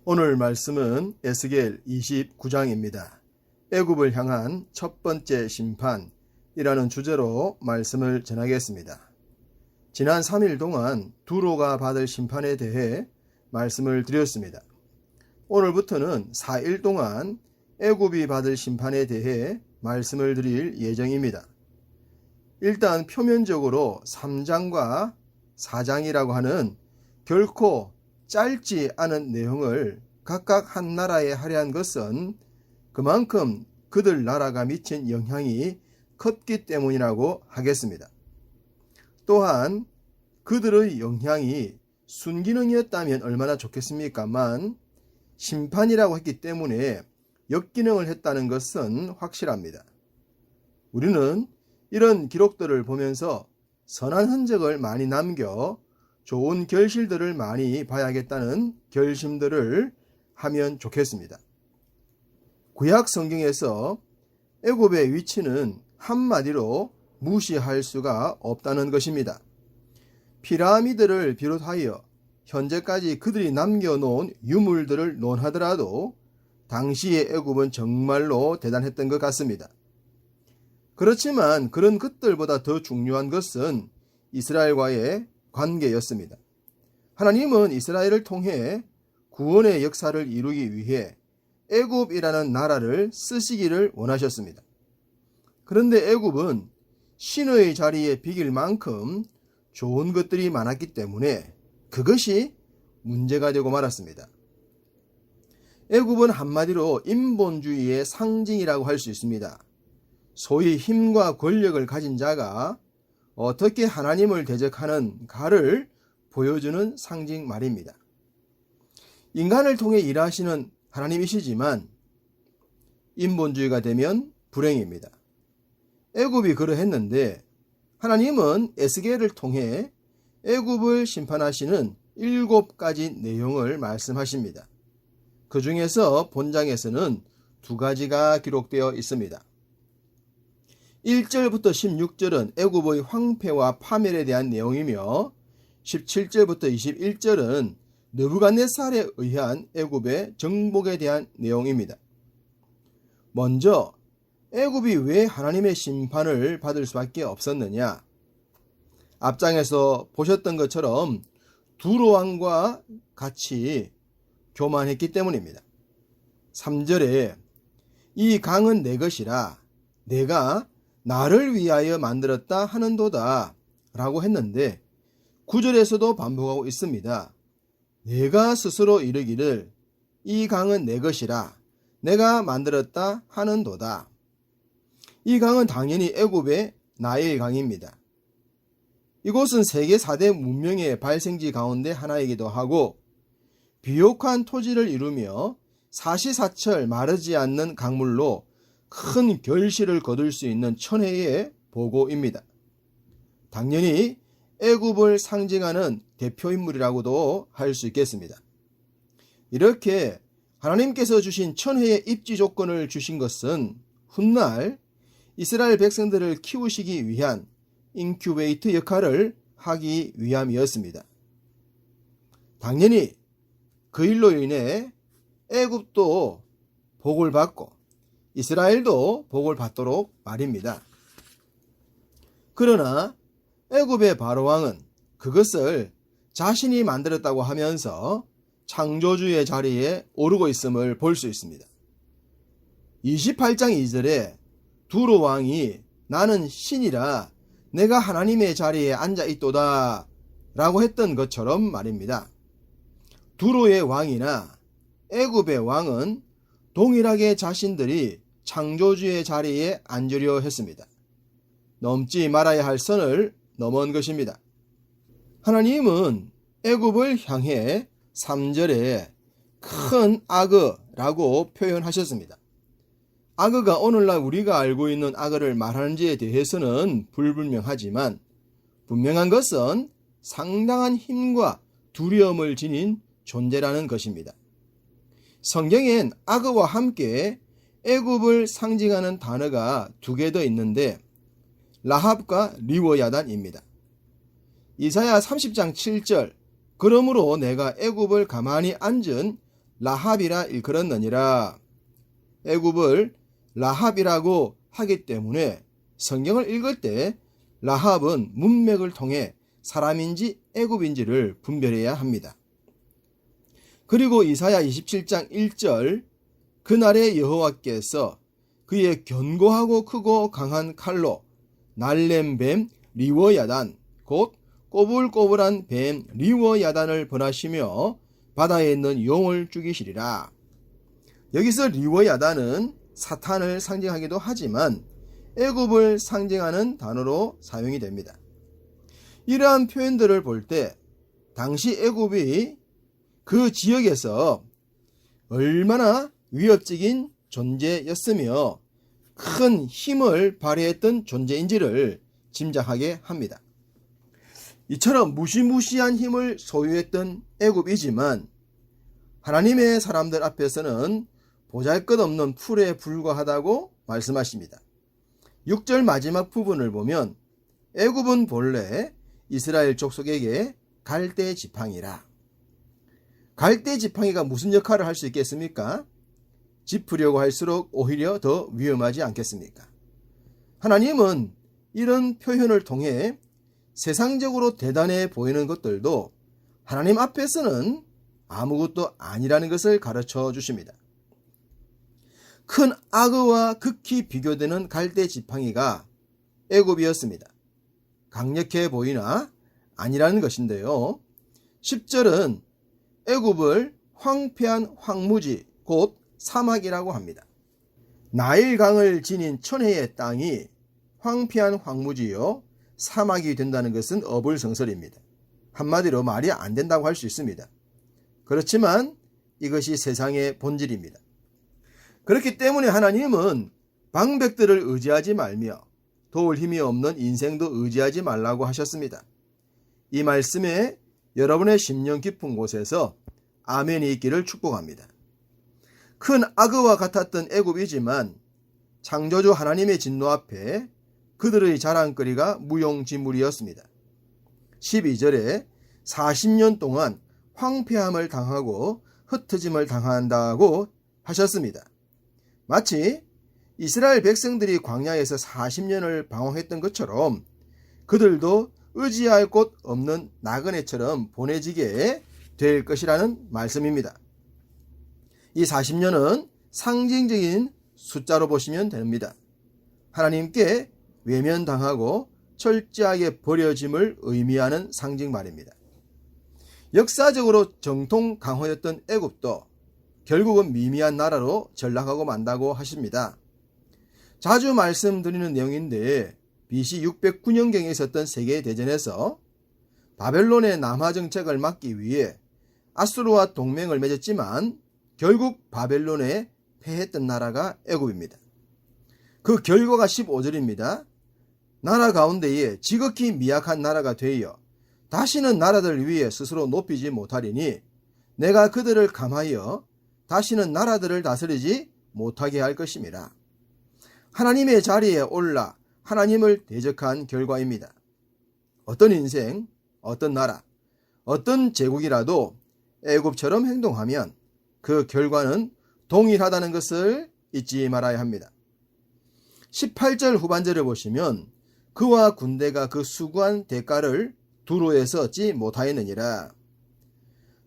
오늘 말씀은 에스겔 29장입니다. 애굽을 향한 첫 번째 심판이라는 주제로 말씀을 전하겠습니다. 지난 3일 동안 두로가 받을 심판에 대해 말씀을 드렸습니다. 오늘부터는 4일 동안 애굽이 받을 심판에 대해 말씀을 드릴 예정입니다. 일단 표면적으로 3장과 4장이라고 하는 결코 짧지 않은 내용을 각각 한 나라에 할애한 것은 그만큼 그들 나라가 미친 영향이 컸기 때문이라고 하겠습니다. 또한 그들의 영향이 순기능이었다면 얼마나 좋겠습니까만 심판이라고 했기 때문에 역기능을 했다는 것은 확실합니다. 우리는 이런 기록들을 보면서 선한 흔적을 많이 남겨 좋은 결실들을 많이 봐야겠다는 결심들을 하면 좋겠습니다. 구약 성경에서 애굽의 위치는 한마디로 무시할 수가 없다는 것입니다. 피라미드를 비롯하여 현재까지 그들이 남겨놓은 유물들을 논하더라도 당시의 애굽은 정말로 대단했던 것 같습니다. 그렇지만 그런 것들보다 더 중요한 것은 이스라엘과의 관계였습니다. 하나님은 이스라엘을 통해 구원의 역사를 이루기 위해 애굽이라는 나라를 쓰시기를 원하셨습니다. 그런데 애굽은 신의 자리에 비길 만큼 좋은 것들이 많았기 때문에 그것이 문제가 되고 말았습니다. 애굽은 한마디로 인본주의의 상징이라고 할 수 있습니다. 소위 힘과 권력을 가진 자가 어떻게 하나님을 대적하는가를 보여주는 상징 말입니다. 인간을 통해 일하시는 하나님이시지만 인본주의가 되면 불행입니다. 애굽이 그러했는데 하나님은 에스겔을 통해 애굽을 심판하시는 7가지 내용을 말씀하십니다. 그 중에서 본장에서는 2가지가 기록되어 있습니다. 1절부터 16절은 애굽의 황폐와 파멸에 대한 내용이며 17절부터 21절은 느부갓네살에 의한 애굽의 정복에 대한 내용입니다. 먼저 애굽이 왜 하나님의 심판을 받을 수밖에 없었느냐? 앞장에서 보셨던 것처럼 두로 왕과 같이 교만했기 때문입니다. 3절에 이 강은 내 것이라 내가 나를 위하여 만들었다 하는도다 라고 했는데 9절에서도 반복하고 있습니다. 내가 스스로 이르기를 이 강은 내 것이라 내가 만들었다 하는도다. 이 강은 당연히 애굽의 나일 강입니다. 이곳은 세계 4대 문명의 발생지 가운데 하나이기도 하고 비옥한 토지를 이루며 사시사철 마르지 않는 강물로 큰 결실을 거둘 수 있는 천혜의 보고입니다. 당연히 애굽을 상징하는 대표인물이라고도 할 수 있겠습니다. 이렇게 하나님께서 주신 천혜의 입지 조건을 주신 것은 훗날 이스라엘 백성들을 키우시기 위한 인큐베이트 역할을 하기 위함이었습니다. 당연히 그 일로 인해 애굽도 복을 받고 이스라엘도 복을 받도록 말입니다. 그러나 애굽의 바로왕은 그것을 자신이 만들었다고 하면서 창조주의 자리에 오르고 있음을 볼 수 있습니다. 28장 2절에 두로 왕이 나는 신이라 내가 하나님의 자리에 앉아 있도다 라고 했던 것처럼 말입니다. 두로의 왕이나 애굽의 왕은 동일하게 자신들이 창조주의 자리에 앉으려 했습니다. 넘지 말아야 할 선을 넘은 것입니다. 하나님은 애굽을 향해 3절에 큰 악어라고 표현하셨습니다. 악어가 오늘날 우리가 알고 있는 악어를 말하는지에 대해서는 불분명하지만 분명한 것은 상당한 힘과 두려움을 지닌 존재라는 것입니다. 성경엔 악어와 함께 애굽을 상징하는 단어가 2개 더 있는데 라합과 리워야단입니다. 이사야 30장 7절 그러므로 내가 애굽을 가만히 앉은 라합이라 일컬었느니라. 애굽을 라합이라고 하기 때문에 성경을 읽을 때 라합은 문맥을 통해 사람인지 애굽인지를 분별해야 합니다. 그리고 이사야 27장 1절 그날에 여호와께서 그의 견고하고 크고 강한 칼로 날렘 뱀 리워야단 곧 꼬불꼬불한 뱀 리워야단을 번하시며 바다에 있는 용을 죽이시리라. 여기서 리워야단은 사탄을 상징하기도 하지만 애굽을 상징하는 단어로 사용이 됩니다. 이러한 표현들을 볼 때 당시 애굽이 그 지역에서 얼마나 위협적인 존재였으며 큰 힘을 발휘했던 존재인지를 짐작하게 합니다. 이처럼 무시무시한 힘을 소유했던 애굽이지만 하나님의 사람들 앞에서는 보잘것없는 풀에 불과하다고 말씀하십니다. 6절 마지막 부분을 보면 애굽은 본래 이스라엘 족속에게 갈대 지팡이라. 갈대 지팡이가 무슨 역할을 할 수 있겠습니까? 짚으려고 할수록 오히려 더 위험하지 않겠습니까? 하나님은 이런 표현을 통해 세상적으로 대단해 보이는 것들도 하나님 앞에서는 아무것도 아니라는 것을 가르쳐 주십니다. 큰 악어와 극히 비교되는 갈대 지팡이가 애굽이었습니다. 강력해 보이나 아니라는 것인데요. 10절은 애굽을 황폐한 황무지 곧 사막이라고 합니다. 나일강을 지닌 천혜의 땅이 황폐한 황무지요 사막이 된다는 것은 어불성설입니다. 한마디로 말이 안 된다고 할 수 있습니다. 그렇지만 이것이 세상의 본질입니다. 그렇기 때문에 하나님은 방백들을 의지하지 말며 도울 힘이 없는 인생도 의지하지 말라고 하셨습니다. 이 말씀에 여러분의 심령 깊은 곳에서 아멘이 있기를 축복합니다. 큰 악어와 같았던 애굽이지만 창조주 하나님의 진노 앞에 그들의 자랑거리가 무용지물이었습니다. 12절에 40년 동안 황폐함을 당하고 흩어짐을 당한다고 하셨습니다. 마치 이스라엘 백성들이 광야에서 40년을 방황했던 것처럼 그들도 의지할 곳 없는 나그네처럼 보내지게 될 것이라는 말씀입니다. 이 40년은 상징적인 숫자로 보시면 됩니다. 하나님께 외면당하고 철저하게 버려짐을 의미하는 상징 말입니다. 역사적으로 정통 강호였던 애굽도 결국은 미미한 나라로 전락하고 만다고 하십니다. 자주 말씀드리는 내용인데 BC 609년경에 있었던 세계대전에서 바벨론의 남하 정책을 막기 위해 아수르와 동맹을 맺었지만 결국 바벨론에 패했던 나라가 애굽입니다. 그 결과가 15절입니다. 나라 가운데에 지극히 미약한 나라가 되어 다시는 나라들 위에 스스로 높이지 못하리니 내가 그들을 감하여 다시는 나라들을 다스리지 못하게 할 것임이라. 하나님의 자리에 올라 하나님을 대적한 결과입니다. 어떤 인생, 어떤 나라, 어떤 제국이라도 애굽처럼 행동하면 그 결과는 동일하다는 것을 잊지 말아야 합니다. 18절 후반절을 보시면 그와 군대가 그 수고한 대가를 두로에서 얻지 못하였느니라.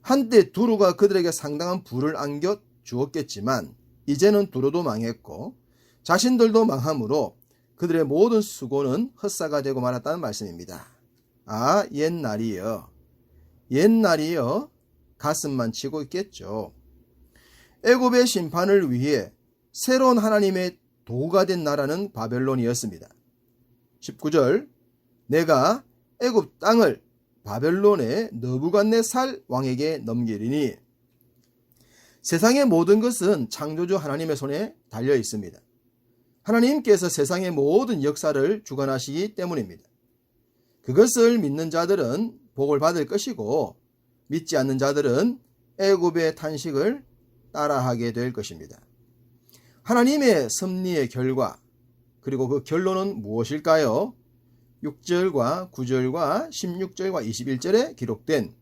한때 두로가 그들에게 상당한 부를 안겨 주었겠지만 이제는 두로도 망했고 자신들도 망함으로 그들의 모든 수고는 헛사가 되고 말았다는 말씀입니다. 아, 옛날이여. 옛날이여. 가슴만 치고 있겠죠. 애굽의 심판을 위해 새로운 하나님의 도구가 된 나라는 바벨론이었습니다. 19절 내가 애굽 땅을 바벨론의 느부갓네살 왕에게 넘기리니. 세상의 모든 것은 창조주 하나님의 손에 달려 있습니다. 하나님께서 세상의 모든 역사를 주관하시기 때문입니다. 그것을 믿는 자들은 복을 받을 것이고 믿지 않는 자들은 애굽의 탄식을 따라하게 될 것입니다. 하나님의 섭리의 결과, 그리고 그 결론은 무엇일까요? 6절과 9절과 16절과 21절에 기록된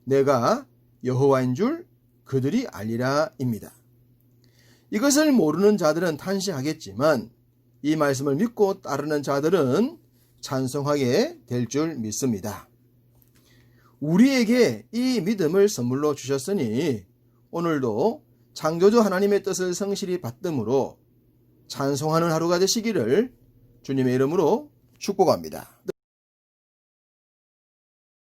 내가 여호와인 줄 그들이 알리라입니다. 이것을 모르는 자들은 탄식하겠지만 이 말씀을 믿고 따르는 자들은 찬송하게 될 줄 믿습니다. 우리에게 이 믿음을 선물로 주셨으니 오늘도 창조주 하나님의 뜻을 성실히 받음으로 찬송하는 하루가 되시기를 주님의 이름으로 축복합니다.